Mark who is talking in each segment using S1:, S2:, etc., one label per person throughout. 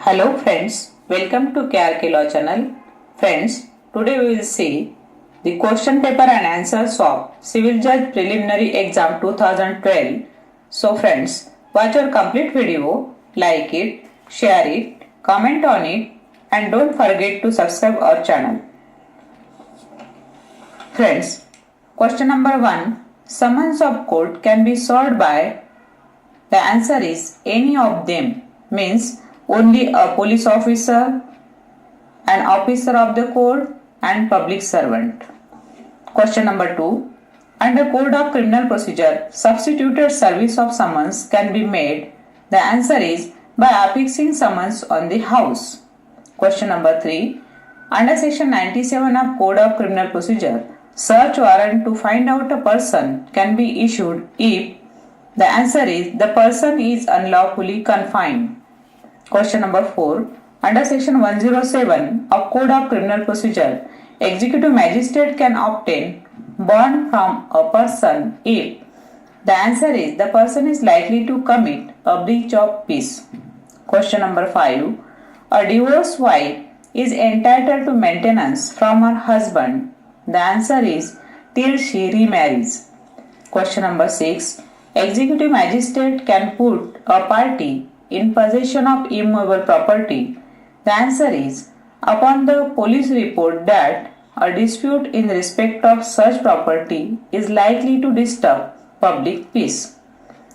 S1: Hello friends, welcome to KRK-Law channel. Friends, today we will see the question paper and answers of Civil Judge Preliminary Exam 2012. So friends, watch our complete video, like it, share it, comment on it and don't forget to subscribe our channel. Friends, question number 1. Summons of court can be solved by, the answer is any of them, means only a police officer, an officer of the court and public servant. Question number 2. Under Code of Criminal Procedure, substituted service of summons can be made. The answer is by affixing summons on the house. Question number 3. Under Section 97 of Code of Criminal Procedure, search warrant to find out a person can be issued if, the answer is the person is unlawfully confined. Question number 4. Under Section 107 of Code of Criminal Procedure, executive magistrate can obtain bond from a person if, the answer is the person is likely to commit a breach of peace. Question number 5. A divorced wife is entitled to maintenance from her husband. The answer is till she remarries. Question number 6. Executive magistrate can put a party in possession of immovable property. The answer is upon the police report that a dispute in respect of such property is likely to disturb public peace.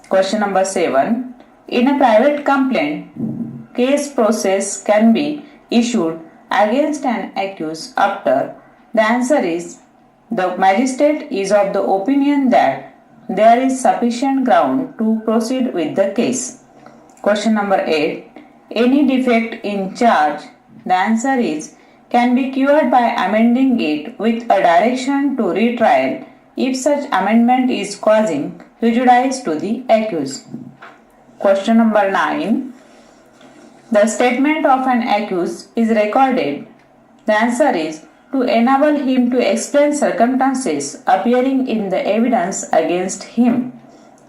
S1: Question number 7. In a private complaint, case process can be issued against an accused after, the answer is the magistrate is of the opinion that there is sufficient ground to proceed with the case. Question number 8. Any defect in charge, the answer is can be cured by amending it with a direction to retrial if such amendment is causing prejudice to the accused. Question number 9. The statement of an accused is recorded. The answer is to enable him to explain circumstances appearing in the evidence against him.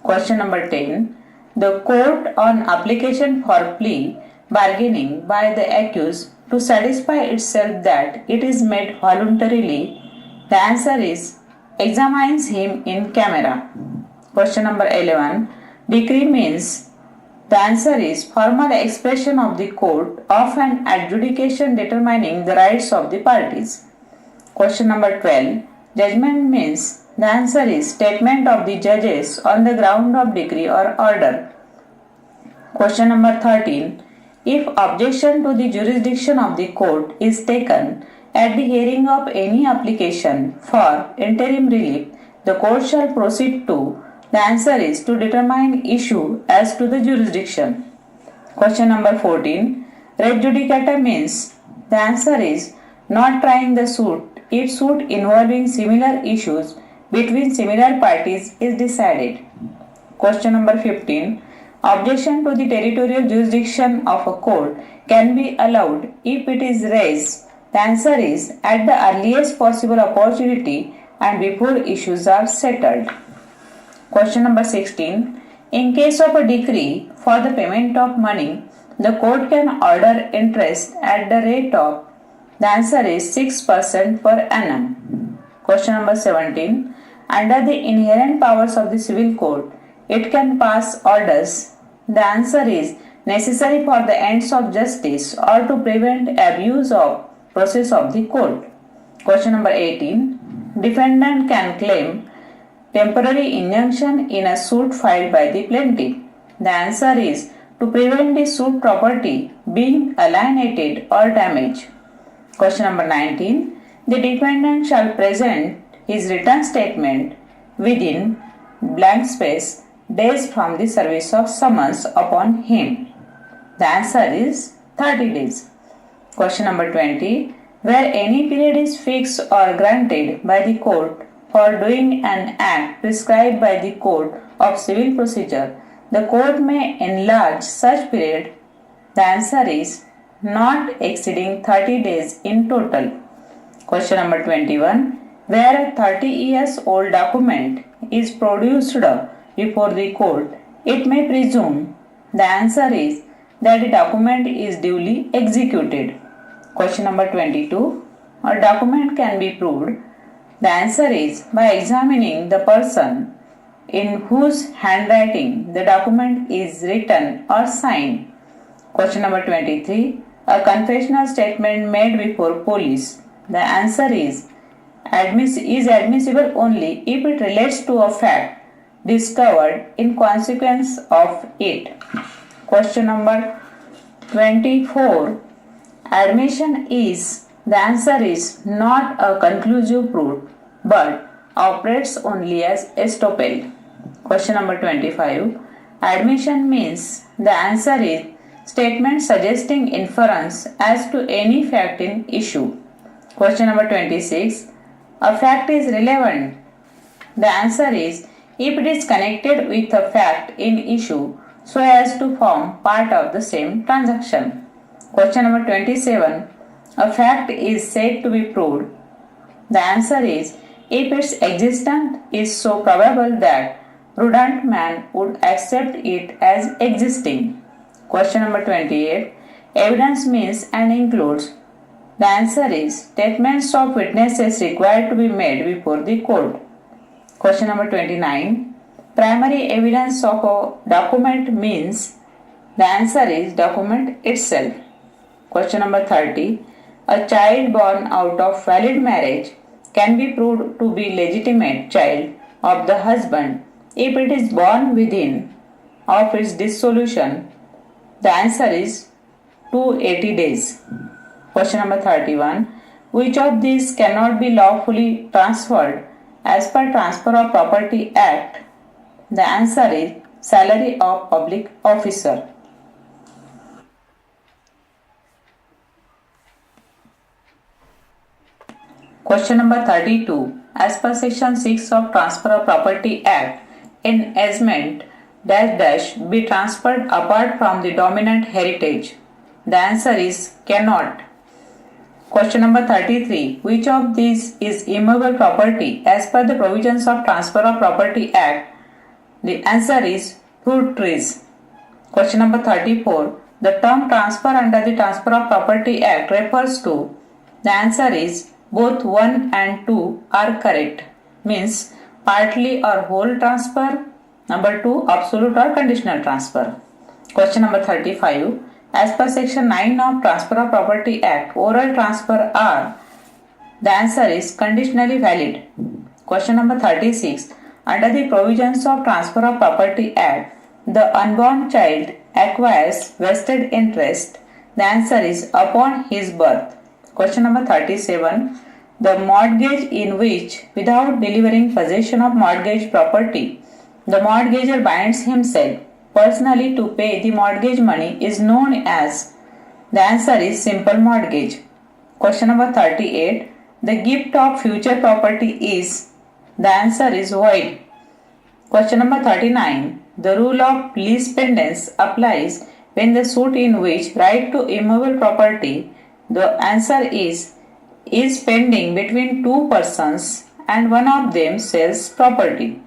S1: Question number 10. The court on application for plea bargaining by the accused to satisfy itself that it is made voluntarily, the answer is examines him in camera. Question number 11. Decree means, the answer is formal expression of the court of an adjudication determining the rights of the parties. Question number 12. Judgment means, the answer is statement of the judges on the ground of decree or order. Question number 13. If objection to the jurisdiction of the court is taken at the hearing of any application for interim relief, the court shall proceed to, the answer is to determine issue as to the jurisdiction. Question number 14. Res judicata means, the answer is not trying the suit if suit involving similar issues between similar parties is decided. Question number 15. Objection to the territorial jurisdiction of a court can be allowed if it is raised. The answer is at the earliest possible opportunity and before issues are settled. Question number 16. In case of a decree for the payment of money, the court can order interest at the rate of, the answer is 6% per annum. Question number 17. Under the inherent powers of the civil court, it can pass orders. The answer is necessary for the ends of justice or to prevent abuse of process of the court. Question number 18. Defendant can claim temporary injunction in a suit filed by the plaintiff. The answer is to prevent the suit property being alienated or damaged. Question number 19. The defendant shall present his written statement within blank space days from the service of summons upon him. The answer is 30 days. Question number 20. Where any period is fixed or granted by the court for doing an act prescribed by the Code of Civil Procedure, the court may enlarge such period. The answer is not exceeding 30 days in total. Question number 21. Where a 30 years old document is produced before the court, it may presume, the answer is that the document is duly executed. Question number 22. A document can be proved. The answer is by examining the person in whose handwriting the document is written or signed. Question number 23. A confessional statement made before police. The answer is admissible only if it relates to a fact discovered in consequence of it. Question number 24. Admission is, the answer is not a conclusive proof but operates only as estoppel. Question number 25. Admission means, the answer is statement suggesting inference as to any fact in issue. Question number 26. A fact is relevant. The answer is if it is connected with a fact in issue so as to form part of the same transaction. Question number 27. A fact is said to be proved. The answer is if its existence is so probable that prudent man would accept it as existing. Question number 28. Evidence means and includes. The answer is statements of witnesses required to be made before the court. Question number 29. Primary evidence of a document means. The answer is document itself. Question number 30. A child born out of valid marriage can be proved to be legitimate child of the husband if it is born within of its dissolution. The answer is 280 days. Question number 31. Which of these cannot be lawfully transferred as per Transfer of Property Act? The answer is salary of public officer. Question number 32. As per Section 6 of Transfer of Property Act, an easement be transferred apart from the dominant heritage. The answer is cannot. Question number 33. Which of these is immovable property as per the provisions of Transfer of Property Act? The answer is fruit trees. Question number 34. The term transfer under the Transfer of Property Act refers to. The answer is both 1 and 2 are correct. Means partly or whole transfer. Number 2, absolute or conditional transfer. Question number 35. As per Section 9 of Transfer of Property Act, oral transfer are. The answer is conditionally valid. Question number 36. Under the provisions of Transfer of Property Act, the unborn child acquires vested interest. The answer is upon his birth. Question number 37. The mortgage in which, without delivering possession of mortgage property, the mortgager binds himself personally to pay the mortgage money is known as. The answer is simple mortgage. Question number 38. The gift of future property is. The answer is void. Question number 39. The rule of lease pendens applies when the suit in which right to immovable property. The answer is pending between two persons and one of them sells property.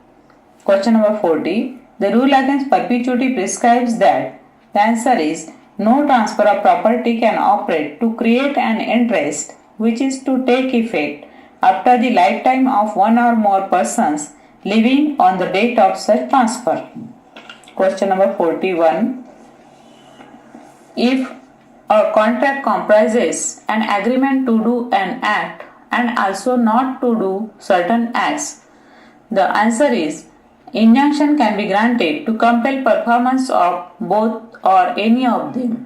S1: Question number 40. The rule against perpetuity prescribes that. The answer is no transfer of property can operate to create an interest which is to take effect after the lifetime of one or more persons living on the date of such transfer. Question number 41. If a contract comprises an agreement to do an act and also not to do certain acts, the answer is injunction can be granted to compel performance of both or any of them.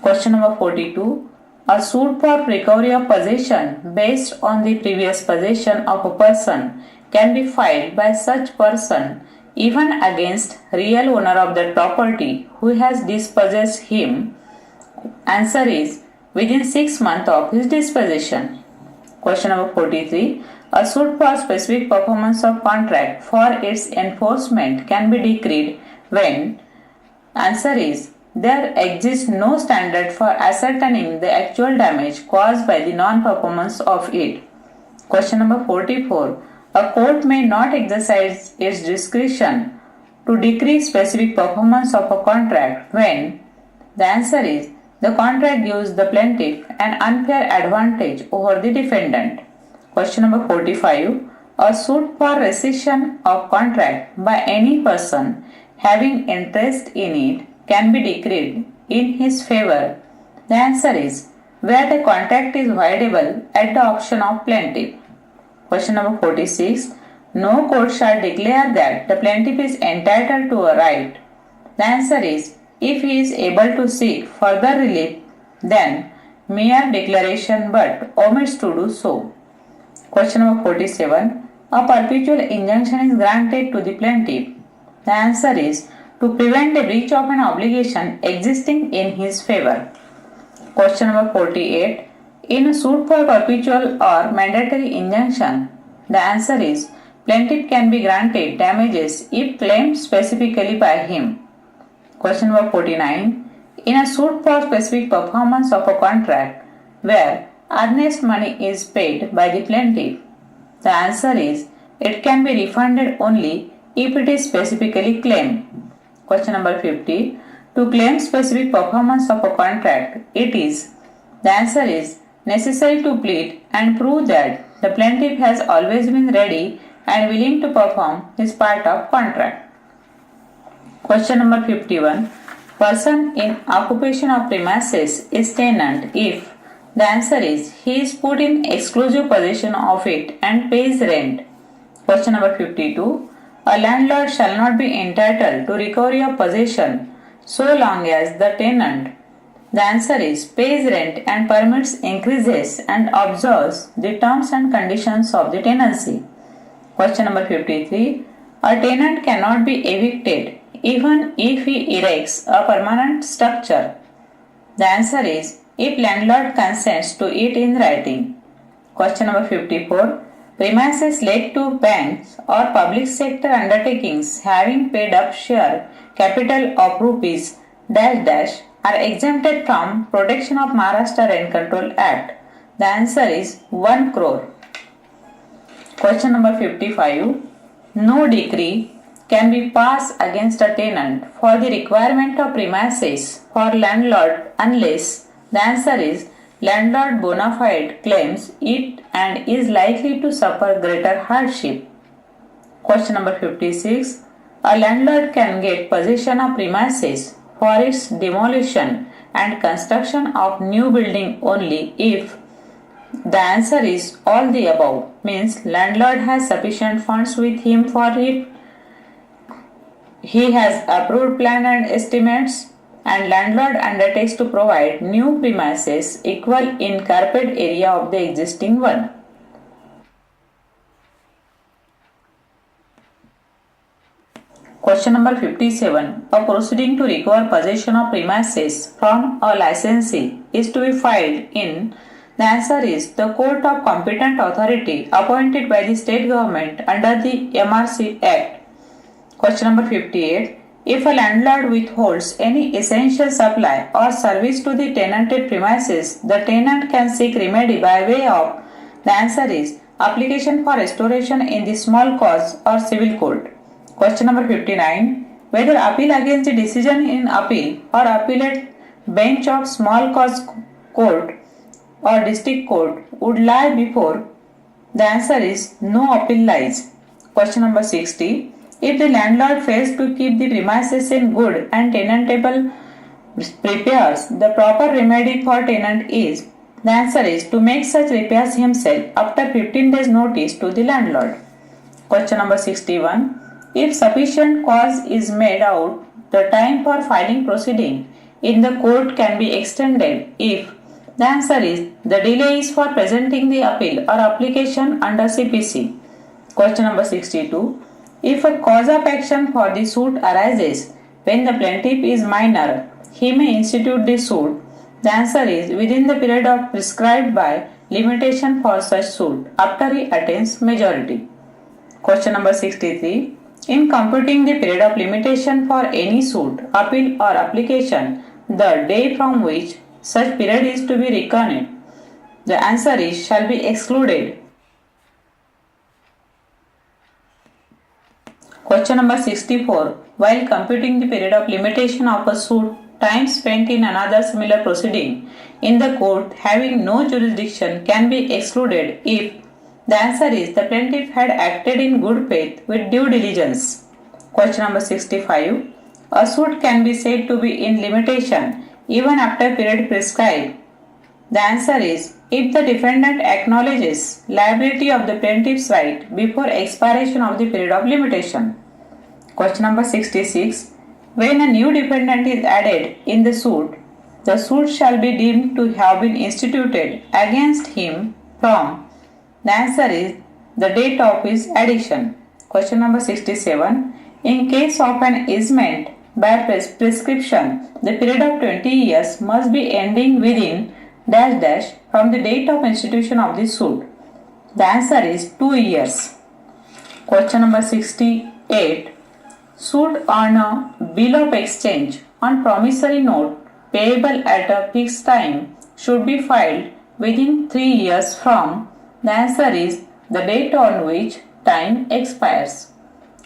S1: Question number 42. A suit for recovery of possession based on the previous possession of a person can be filed by such person even against real owner of that property who has dispossessed him. Answer is within 6 months of his disposition. Question number 43. A suit for specific performance of contract for its enforcement can be decreed when. Answer is there exists no standard for ascertaining the actual damage caused by the non-performance of it. Question number 44. A court may not exercise its discretion to decree specific performance of a contract when. The answer is the contract gives the plaintiff an unfair advantage over the defendant. Question number 45. A suit for rescission of contract by any person having interest in it can be decreed in his favor. The answer is where the contract is voidable at the option of plaintiff. Question number 46. No court shall declare that the plaintiff is entitled to a right. The answer is if he is able to seek further relief than mere declaration but omits to do so. Question number 47. A perpetual injunction is granted to the plaintiff. The answer is to prevent a breach of an obligation existing in his favor. Question number 48. In a suit for perpetual or mandatory injunction, the answer is plaintiff can be granted damages if claimed specifically by him. Question number 49. In a suit for specific performance of a contract where earnest money is paid by the plaintiff, the answer is it can be refunded only if it is specifically claimed. Question number 50. To claim specific performance of a contract, the answer is necessary to plead and prove that the plaintiff has always been ready and willing to perform his part of contract. Question number 51. Person in occupation of premises is tenant if the answer is he is put in exclusive possession of it and pays rent. Question number 52. A landlord shall not be entitled to recovery of possession so long as the tenant, the answer is pays rent and permits increases and observes the terms and conditions of the tenancy. Question number 53. A tenant cannot be evicted even if he erects a permanent structure. The answer is if landlord consents to it in writing. Question number 54. Premises let to banks or public sector undertakings having paid up share capital of rupees are exempted from protection of Maharashtra Rent Control Act. The answer is 1 crore. Question number 55. No decree can be passed against a tenant for the requirement of premises for landlord unless the answer is landlord bona fide claims it and is likely to suffer greater hardship. Question number 56. A landlord can get possession of premises for its demolition and construction of new building only if the answer is all the above, means landlord has sufficient funds with him for it, he has approved plan and estimates, and landlord undertakes to provide new premises equal in carpet area of the existing one. Question number 57. A proceeding to recover possession of premises from a licensee is to be filed in. The answer is the court of competent authority appointed by the state government under the MRC Act. Question number 58. If a landlord withholds any essential supply or service to the tenanted premises, the tenant can seek remedy by way of. The answer is application for restoration in the small cause or civil court. Question number 59. Whether appeal against the decision in appeal or appellate bench of small cause court or district court would lie before. The answer is no appeal lies. Question number 60. If the landlord fails to keep the premises in good and tenantable repairs, the proper remedy for tenant is. The answer is to make such repairs himself after 15 days notice to the landlord. Question number 61. If sufficient cause is made out, the time for filing proceeding in the court can be extended if. The answer is the delay is for presenting the appeal or application under CPC. Question number 62. If a cause of action for the suit arises when the plaintiff is minor, he may institute the suit. The answer is within the period of prescribed by limitation for such suit after he attains majority. Question number 63. In computing the period of limitation for any suit, appeal or application, the day from which such period is to be reckoned, the answer is shall be excluded. Question number 64. While computing the period of limitation of a suit time spent in another similar proceeding in the court having no jurisdiction can be excluded if the answer is the plaintiff had acted in good faith with due diligence. Question number 65. A suit can be said to be in limitation even after period prescribed. The answer is if the defendant acknowledges liability of the plaintiff's right before expiration of the period of limitation. Question number 66. When a new defendant is added in the suit shall be deemed to have been instituted against him from. The answer is the date of his addition. Question number 67. In case of an easement by prescription, the period of 20 years must be ending within from the date of institution of the suit. The answer is 2 years. Question number 68. Suit on a bill of exchange on promissory note payable at a fixed time should be filed within 3 years from. The answer is the date on which time expires.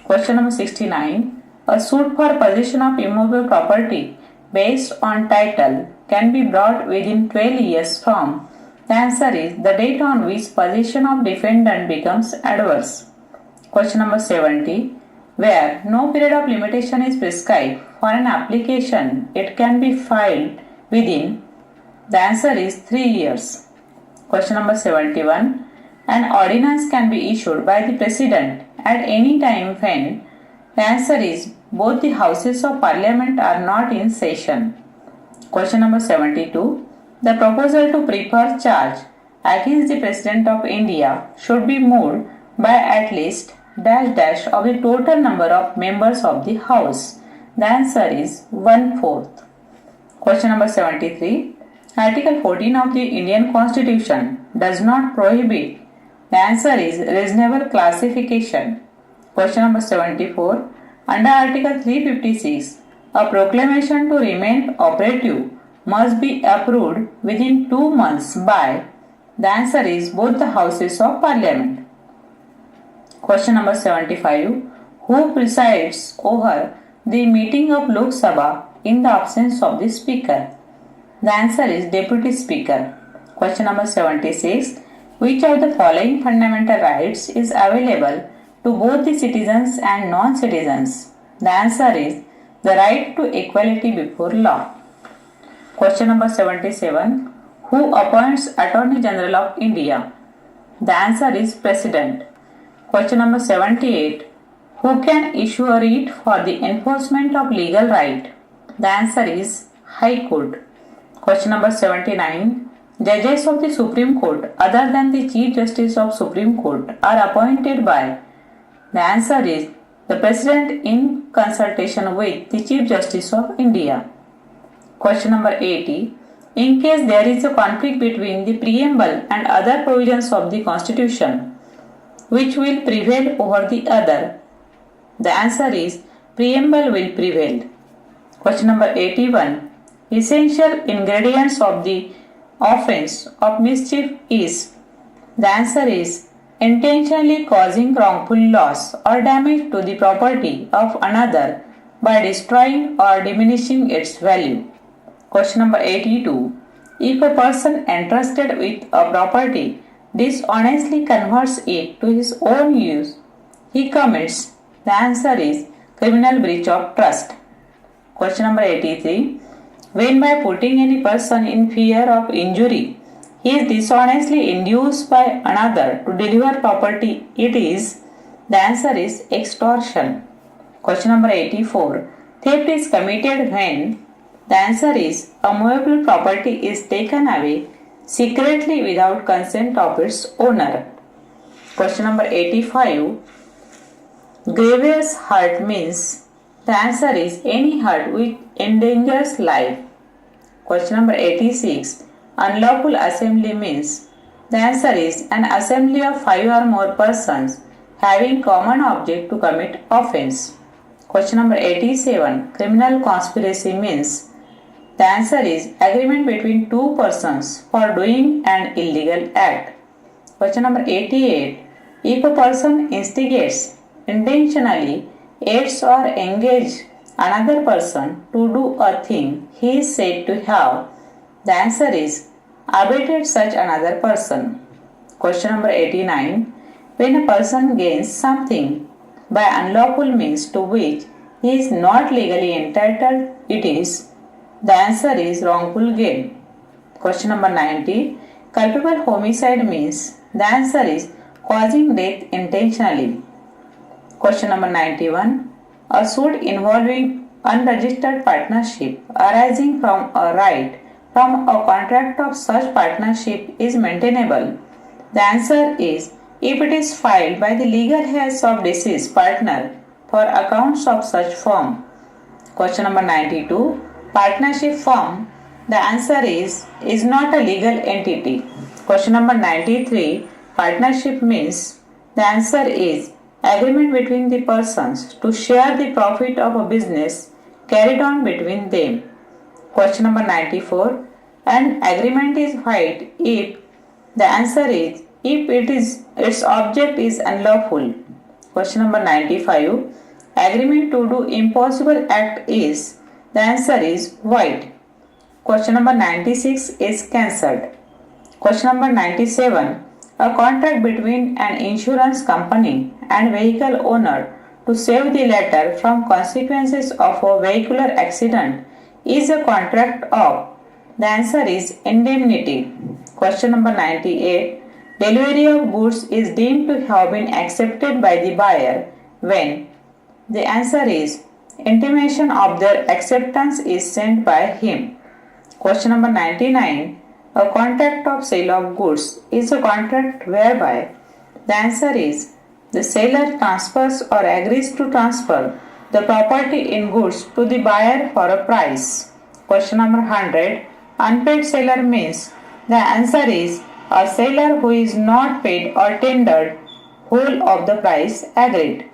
S1: Question number 69. A suit for possession of immovable property based on title can be brought within 12 years from. The answer is the date on which possession of defendant becomes adverse. Question number 70. Where no period of limitation is prescribed for an application, it can be filed within. The answer is 3 years. Question number 71. An ordinance can be issued by the President at any time when. The answer is both the houses of parliament are not in session. Question number 72. The proposal to prefer charge against the President of India should be moved by at least of the total number of members of the House. The answer is 1/4. Question number 73. Article 14 of the Indian Constitution does not prohibit. The answer is reasonable classification. Question number 74. Under Article 356, a proclamation to remain operative must be approved within 2 months by. The answer is both the houses of parliament. Question number 75. Who presides over the meeting of Lok Sabha in the absence of the Speaker? The answer is Deputy Speaker. Question number 76. Which of the following fundamental rights is available to both the citizens and non-citizens? The answer is the right to equality before law. Question number 77. Who appoints Attorney General of India? The answer is President. Question number 78. Who can issue a writ for the enforcement of legal right? The answer is High Court. Question number 79. Judges of the Supreme Court other than the Chief Justice of Supreme Court are appointed by. The answer is the President in consultation with the Chief Justice of India. Question number 80. In case there is a conflict between the preamble and other provisions of the Constitution, which will prevail over the other? The answer is preamble will prevail. Question number 81. Essential ingredients of the offense of mischief is. The answer is intentionally causing wrongful loss or damage to the property of another by destroying or diminishing its value. Question number 82. If a person entrusted with a property dishonestly converts it to his own use, he commits. The answer is criminal breach of trust. Question number 83. When by putting any person in fear of injury, he is dishonestly induced by another to deliver property, it is. The answer is extortion. Question number 84. Theft is committed when. The answer is a movable property is taken away secretly without consent of its owner. Question number 85. Grievous hurt means. The answer is any hurt which endangers life. Question number 86. Unlawful assembly means. The answer is an assembly of 5 or more persons having common object to commit offense. Question number 87. Criminal conspiracy means. The answer is agreement between 2 persons for doing an illegal act. Question number 88. If a person instigates, intentionally aids or engages another person to do a thing he is said to have? The answer is abated such another person. Question number 89. When a person gains something by unlawful means to which he is not legally entitled, it is. The answer is wrongful gain. Question number 90. Culpable homicide means. The answer is causing death intentionally. Question number 91. A suit involving unregistered partnership arising from a right from a contract of such partnership is maintainable. The answer is if it is filed by the legal heirs of deceased partner for accounts of such firm. Question number 92. Partnership firm. The answer is not a legal entity. Question number 93. Partnership means. The answer is agreement between the persons to share the profit of a business carried on between them. Question number 94. An agreement is void if. The answer is if its object is unlawful. Question number 95. Agreement to do impossible act is. The answer is void. Question number 96 is cancelled. Question number 97. A contract between an insurance company and vehicle owner to save the latter from consequences of a vehicular accident is a contract of. The answer is indemnity. Question number 98. Delivery of goods is deemed to have been accepted by the buyer when. The answer is intimation of their acceptance is sent by him. Question number 99. A contract of sale of goods is a contract whereby. The answer is the seller transfers or agrees to transfer the property in goods to the buyer for a price. Question number 100. Unpaid seller means. The answer is a seller who is not paid or tendered whole of the price agreed.